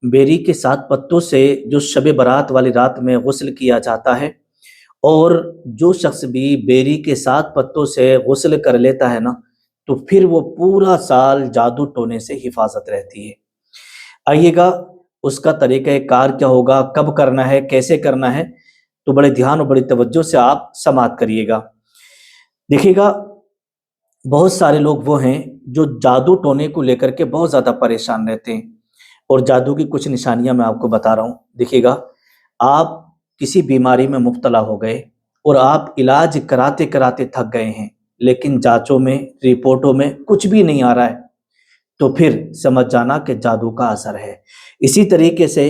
بیری کے 7 پتوں سے جو شب برات والی رات میں غسل کیا جاتا ہے، اور جو شخص بھی بیری کے 7 پتوں سے غسل کر لیتا ہے نا، تو پھر وہ پورا سال جادو ٹونے سے حفاظت رہتی ہے۔ آئیے گا اس کا طریقہ کار کیا ہوگا، کب کرنا ہے، کیسے کرنا ہے، تو بڑے دھیان اور بڑی توجہ سے آپ سماعت کریے گا۔ دیکھیے گا، بہت سارے لوگ وہ ہیں جو جادو ٹونے کو لے کر کے بہت زیادہ پریشان رہتے ہیں، اور جادو کی کچھ نشانیاں میں آپ کو بتا رہا ہوں۔ دیکھیے گا، آپ کسی بیماری میں مبتلا ہو گئے اور آپ علاج کراتے کراتے تھک گئے ہیں، لیکن جانچوں میں، رپورٹوں میں کچھ بھی نہیں آ رہا ہے، تو پھر سمجھ جانا کہ جادو کا اثر ہے۔ اسی طریقے سے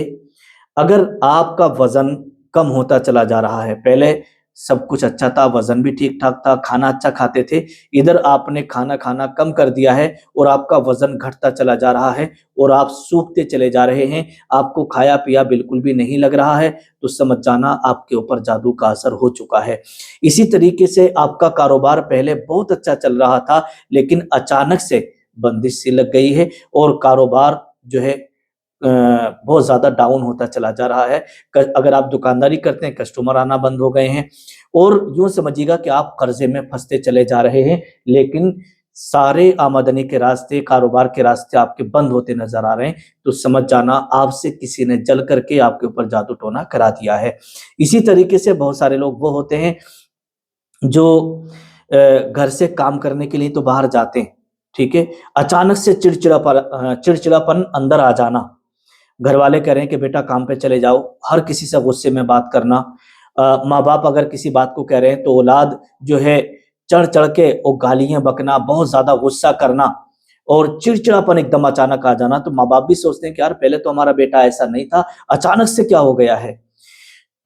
اگر آپ کا وزن کم ہوتا چلا جا رہا ہے، پہلے سب کچھ اچھا تھا، وزن بھی ٹھیک ٹھاک تھا، کھانا اچھا کھاتے تھے، ادھر آپ نے کھانا کھانا کم کر دیا ہے اور آپ کا وزن گھٹتا چلا جا رہا ہے اور آپ سوکھتے چلے جا رہے ہیں، آپ کو کھایا پیا بالکل بھی نہیں لگ رہا ہے، تو سمجھ جانا آپ کے اوپر جادو کا اثر ہو چکا ہے۔ اسی طریقے سے آپ کا کاروبار پہلے بہت اچھا چل رہا تھا، لیکن اچانک سے بندش سی لگ گئی ہے اور کاروبار جو ہے بہت زیادہ ڈاؤن ہوتا چلا جا رہا ہے۔ اگر آپ دکانداری کرتے ہیں، کسٹمر آنا بند ہو گئے ہیں، اور یوں سمجھیے گا کہ آپ قرضے میں پھنستے چلے جا رہے ہیں، لیکن سارے آمدنی کے راستے، کاروبار کے راستے آپ کے بند ہوتے نظر آ رہے ہیں، تو سمجھ جانا آپ سے کسی نے جل کر کے آپ کے اوپر جادو ٹونا کرا دیا ہے۔ اسی طریقے سے بہت سارے لوگ وہ ہوتے ہیں جو گھر سے کام کرنے کے لیے تو باہر جاتے ہیں، ٹھیک ہے، اچانک سے چڑچڑاپن اندر آ جانا، گھر والے کہہ رہے ہیں کہ بیٹا کام پہ چلے جاؤ، ہر کسی سے غصے میں بات کرنا، ماں باپ اگر کسی بات کو کہہ رہے ہیں تو اولاد جو ہے چڑھ چڑھ کے وہ گالیاں بکنا، بہت زیادہ غصہ کرنا اور چڑچڑاپن ایک دم اچانک آ جانا، تو ماں باپ بھی سوچتے ہیں کہ یار پہلے تو ہمارا بیٹا ایسا نہیں تھا، اچانک سے کیا ہو گیا ہے۔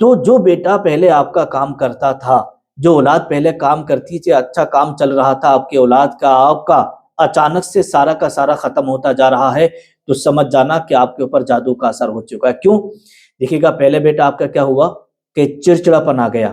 تو جو بیٹا پہلے آپ کا کام کرتا تھا، جو اولاد پہلے کام کرتی تھی، اچھا کام چل رہا تھا آپ کے اولاد کا، آپ کا، اچانک سے سارا کا سارا ختم ہوتا جا رہا ہے، تو سمجھ جانا کہ آپ کے اوپر جادو کا اثر ہو چکا ہے۔ کیوں؟ دیکھیے گا، پہلے بیٹا آپ کا کیا ہوا کہ چڑچڑاپن آ گیا،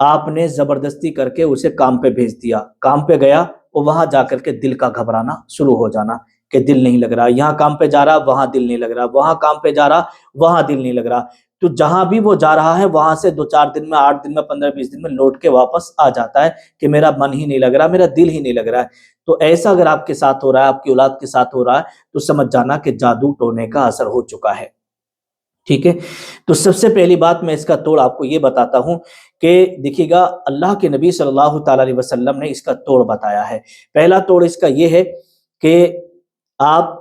آپ نے زبردستی کر کے اسے کام پہ بھیج دیا، کام پہ گیا اور وہاں جا کر کے دل کا گھبرانا شروع ہو جانا کہ دل نہیں لگ رہا، یہاں کام پہ جا رہا وہاں دل نہیں لگ رہا، وہاں کام پہ جا رہا وہاں دل نہیں لگ رہا، تو جہاں بھی وہ جا رہا ہے وہاں سے 2-4 دن میں، 8 دن میں، 15-20 دن میں لوٹ کے واپس آ جاتا ہے کہ میرا من ہی نہیں لگ رہا، میرا دل ہی نہیں لگ رہا ہے۔ تو ایسا اگر آپ کے ساتھ ہو رہا ہے، آپ کی اولاد کے ساتھ ہو رہا ہے، تو سمجھ جانا کہ جادو ٹونے کا اثر ہو چکا ہے، ٹھیک ہے۔ تو سب سے پہلی بات میں اس کا توڑ آپ کو یہ بتاتا ہوں کہ دیکھیے گا، اللہ کے نبی صلی اللہ تعالی علیہ وسلم نے اس کا توڑ بتایا ہے۔ پہلا توڑ اس کا یہ ہے کہ آپ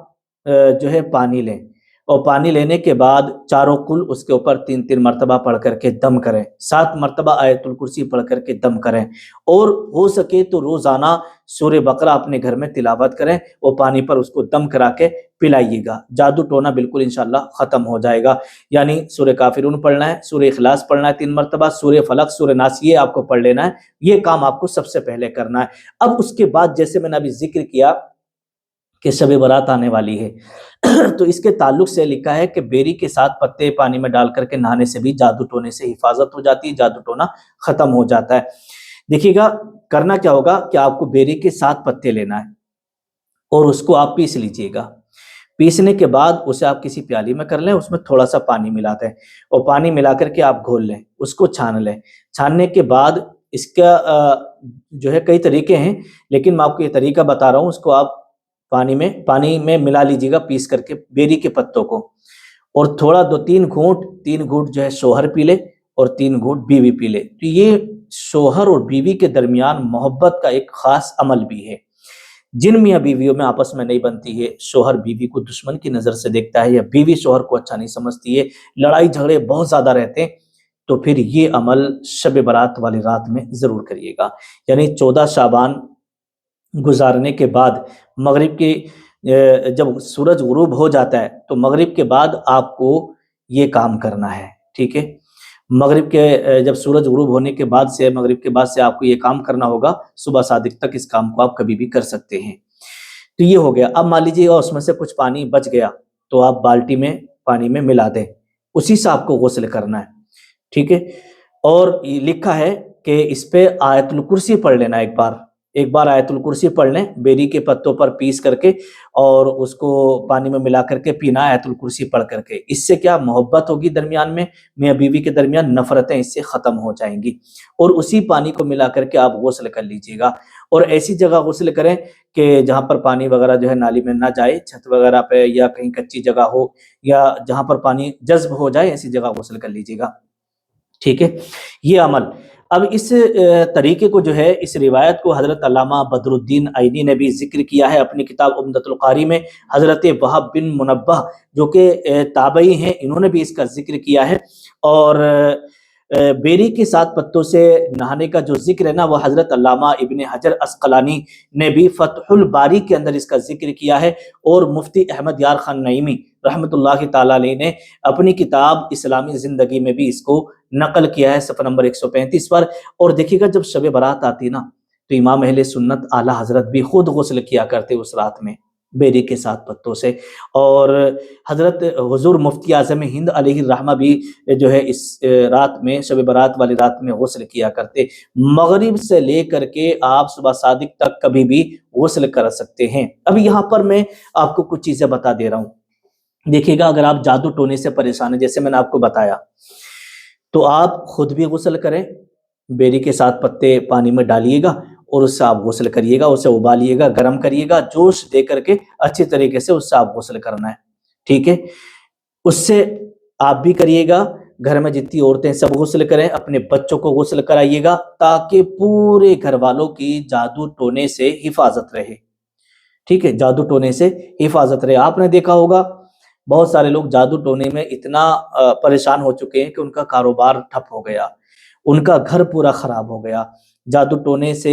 جو ہے پانی لیں، اور پانی لینے کے بعد چاروں کل اس کے اوپر 3 مرتبہ پڑھ کر کے دم کریں، 7 مرتبہ آیت الکرسی پڑھ کر کے دم کریں، اور ہو سکے تو روزانہ سورہ بقرہ اپنے گھر میں تلاوت کریں، اور پانی پر اس کو دم کرا کے پلائیے گا، جادو ٹونا بالکل انشاءاللہ ختم ہو جائے گا۔ یعنی سورہ کافرون پڑھنا ہے، سورہ اخلاص پڑھنا ہے 3 مرتبہ، سورہ فلق، سورہ ناس، یہ آپ کو پڑھ لینا ہے، یہ کام آپ کو سب سے پہلے کرنا ہے۔ اب اس کے بعد جیسے میں نے ابھی ذکر کیا کہ شب برات آنے والی ہے، تو اس کے تعلق سے لکھا ہے کہ بیری کے 7 پتے پانی میں ڈال کر کے نہانے سے بھی جادو ٹونے سے حفاظت ہو جاتی ہے، جادو ٹونا ختم ہو جاتا ہے۔ دیکھیے گا، کرنا کیا ہوگا کہ آپ کو بیری کے 7 پتے لینا ہے اور اس کو آپ پیس لیجئے گا، پیسنے کے بعد اسے آپ کسی پیالی میں کر لیں، اس میں تھوڑا سا پانی ملا دیں، اور پانی ملا کر کے آپ گھول لیں، اس کو چھان لیں۔ چھاننے کے بعد اس کا جو ہے کئی طریقے ہیں، لیکن میں آپ کو یہ طریقہ بتا رہا ہوں، اس کو آپ پانی میں ملا لیجیے گا پیس کر کے بیری کے پتوں کو، اور تھوڑا 3 گھونٹ جو ہے شوہر پی لے اور 3 گھونٹ بیوی پی لے۔ تو یہ شوہر اور بیوی کے درمیان محبت کا ایک خاص عمل بھی ہے۔ جن میاں بیویوں میں آپس میں نہیں بنتی ہے، شوہر بیوی کو دشمن کی نظر سے دیکھتا ہے، یا بیوی شوہر کو اچھا نہیں سمجھتی ہے، لڑائی جھگڑے بہت زیادہ رہتے ہیں، تو پھر یہ عمل شب برات والی رات میں ضرور کریے گا۔ یعنی 14 شعبان گزارنے کے بعد، مغرب کی جب سورج غروب ہو جاتا ہے تو مغرب کے بعد آپ کو یہ کام کرنا ہے، ٹھیک ہے۔ مغرب کے جب سورج غروب ہونے کے بعد سے، مغرب کے بعد سے آپ کو یہ کام کرنا ہوگا، صبح صادق تک اس کام کو آپ کبھی بھی کر سکتے ہیں۔ تو یہ ہو گیا۔ اب مان لیجیے اس میں سے کچھ پانی بچ گیا تو آپ بالٹی میں پانی میں ملا دیں، اسی سے آپ کو غسل کرنا ہے، ٹھیک ہے۔ اور یہ لکھا ہے کہ اس پہ آیت الکرسی پڑھ لینا ایک بار آیت الکرسی پڑھ لیں بیری کے پتوں پر پیس کر کے، اور اس کو پانی میں ملا کر کے پینا آیت الکرسی پڑھ کر کے۔ اس سے کیا محبت ہوگی درمیان میں، میاں بیوی کے درمیان نفرتیں اس سے ختم ہو جائیں گی۔ اور اسی پانی کو ملا کر کے آپ غسل کر لیجیے گا، اور ایسی جگہ غسل کریں کہ جہاں پر پانی وغیرہ جو ہے نالی میں نہ جائے، چھت وغیرہ پہ یا کہیں کچی جگہ ہو، یا جہاں پر پانی جذب ہو جائے ایسی جگہ غسل کر لیجیے گا، ٹھیک ہے۔ یہ عمل اب اس طریقے کو جو ہے، اس روایت کو حضرت علامہ بدر الدین عینی نے بھی ذکر کیا ہے اپنی کتاب عمدۃ القاری میں۔ حضرت وہب بن منبہ جو کہ تابعی ہیں، انہوں نے بھی اس کا ذکر کیا ہے۔ اور بیری کے 7 پتوں سے نہانے کا جو ذکر ہے نا، وہ حضرت علامہ ابن حجر عسقلانی نے بھی فتح الباری کے اندر اس کا ذکر کیا ہے، اور مفتی احمد یار خان نعیمی رحمۃ اللہ تعالی علیہ نے اپنی کتاب اسلامی زندگی میں بھی اس کو نقل کیا ہے، صفحہ نمبر 135 پر۔ اور دیکھیے گا جب شب برات آتی نا، تو امام اہل سنت اعلیٰ حضرت بھی خود غسل کیا کرتے اس رات میں بیری کے 7 پتوں سے، اور حضرت حضور مفتی اعظم ہند علیہ الرحمہ بھی جو ہے اس رات میں، شب برات والی رات میں غسل کیا کرتے۔ مغرب سے لے کر کے آپ صبح صادق تک کبھی بھی غسل کر سکتے ہیں۔ اب یہاں پر میں آپ کو کچھ چیزیں بتا دے رہا ہوں۔ دیکھیے گا اگر آپ جادو ٹونے سے پریشان ہیں، جیسے میں نے آپ کو بتایا، تو آپ خود بھی غسل کریں، بیری کے 7 پتے پانی میں ڈالیے گا، اور اس سے آپ غسل کریے گا، اسے ابالیے گا، گرم کریے گا، جوش دے کر کے اچھی طریقے سے اس سے آپ غسل کرنا ہے، ٹھیک ہے۔ اس سے آپ بھی کریے گا، گھر میں جتنی عورتیں سب غسل کریں، اپنے بچوں کو غسل کرائیے گا، تاکہ پورے گھر والوں کی جادو ٹونے سے حفاظت رہے، ٹھیک ہے، جادو ٹونے سے حفاظت رہے۔ آپ نے دیکھا ہوگا بہت سارے لوگ جادو ٹونے میں اتنا پریشان ہو چکے ہیں کہ ان کا کاروبار ٹھپ ہو گیا، ان کا گھر پورا خراب ہو گیا جادو ٹونے سے۔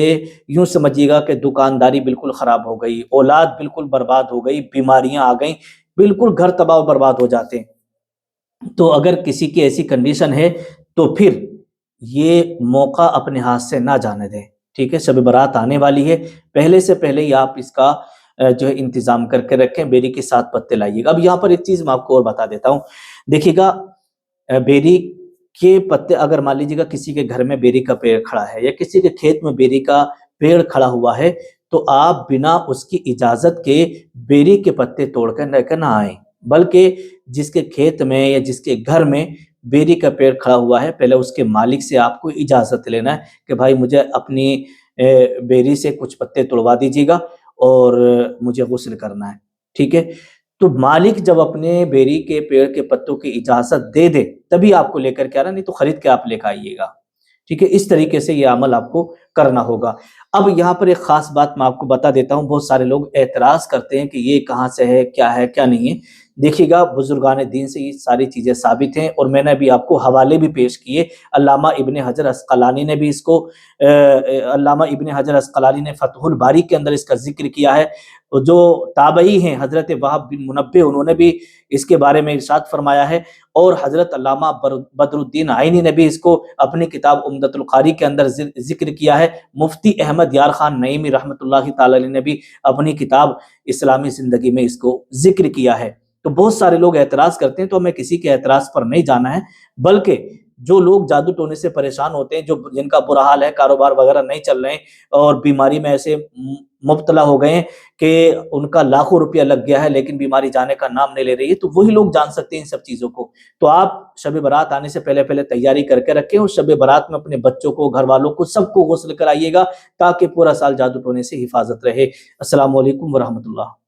یوں سمجھیے گا کہ دکانداری بالکل خراب ہو گئی، اولاد بالکل برباد ہو گئی، بیماریاں آ گئیں، بالکل گھر تباہ و برباد ہو جاتے ہیں۔ تو اگر کسی کی ایسی کنڈیشن ہے تو پھر یہ موقع اپنے ہاتھ سے نہ جانے دیں، ٹھیک ہے۔ شب برات آنے والی ہے، پہلے سے پہلے ہی آپ اس کا جو ہے انتظام کر کے رکھیں، بیری کے 7 پتے لائیے گا۔ اب یہاں پر ایک چیز میں آپ کو اور بتا دیتا ہوں، دیکھیے گا بیری کے پتے، اگر مان لیجیے گا کسی کے گھر میں بیری کا پیڑ کھڑا ہے، یا کسی کے کھیت میں بیری کا پیڑ کھڑا ہوا ہے، تو آپ بنا اس کی اجازت کے بیری کے پتے توڑ کر لے کر نہ آئیں، بلکہ جس کے کھیت میں یا جس کے گھر میں بیری کا پیڑ کھڑا ہوا ہے، پہلے اس کے مالک سے آپ کو اجازت لینا ہے کہ بھائی مجھے اپنی بیری سے کچھ پتے توڑوا دیجیے گا اور مجھے غسل کرنا ہے، ٹھیک ہے۔ تو مالک جب اپنے بیری کے پیڑ کے پتوں کی اجازت دے دے تبھی آپ کو لے کر کے آنا، نہیں تو خرید کے آپ لے کے آئیے گا، ٹھیک ہے۔ اس طریقے سے یہ عمل آپ کو کرنا ہوگا۔ اب یہاں پر ایک خاص بات میں آپ کو بتا دیتا ہوں، بہت سارے لوگ اعتراض کرتے ہیں کہ یہ کہاں سے ہے کیا نہیں ہے۔ دیکھیے گا بزرگان دین سے یہ ساری چیزیں ثابت ہیں، اور میں نے بھی آپ کو حوالے بھی پیش کیے۔ علامہ ابن حجر عسقلانی نے بھی اس کو علامہ ابن حجر عسقلانی نے فتح الباری کے اندر اس کا ذکر کیا ہے۔ جو تابعی ہیں حضرت وہب بن منبہ، انہوں نے بھی اس کے بارے میں ارشاد فرمایا ہے، اور حضرت علامہ بدر الدین عینی نے بھی اس کو اپنی کتاب عمدۃ القاری کے اندر ذکر کیا ہے۔ مفتی احمد یار خان نعیمی رحمۃ اللہ تعالی علیہ نے بھی اپنی کتاب اسلامی زندگی میں اس کو ذکر کیا ہے۔ تو بہت سارے لوگ اعتراض کرتے ہیں، تو ہمیں کسی کے اعتراض پر نہیں جانا ہے، بلکہ جو لوگ جادو ٹونے سے پریشان ہوتے ہیں، جن کا برا حال ہے، کاروبار وغیرہ نہیں چل رہے ہیں، اور بیماری میں ایسے مبتلا ہو گئے ہیں کہ ان کا لاکھوں روپیہ لگ گیا ہے لیکن بیماری جانے کا نام نہیں لے رہی ہے، تو وہی لوگ جان سکتے ہیں ان سب چیزوں کو۔ تو آپ شب برات آنے سے پہلے تیاری کر کے رکھیں، اور شب برات میں اپنے بچوں کو، گھر والوں کو، سب کو غسل کرائیے گا، تاکہ پورا سال جادو ٹونے سے حفاظت رہے۔ السلام علیکم ورحمۃ اللہ۔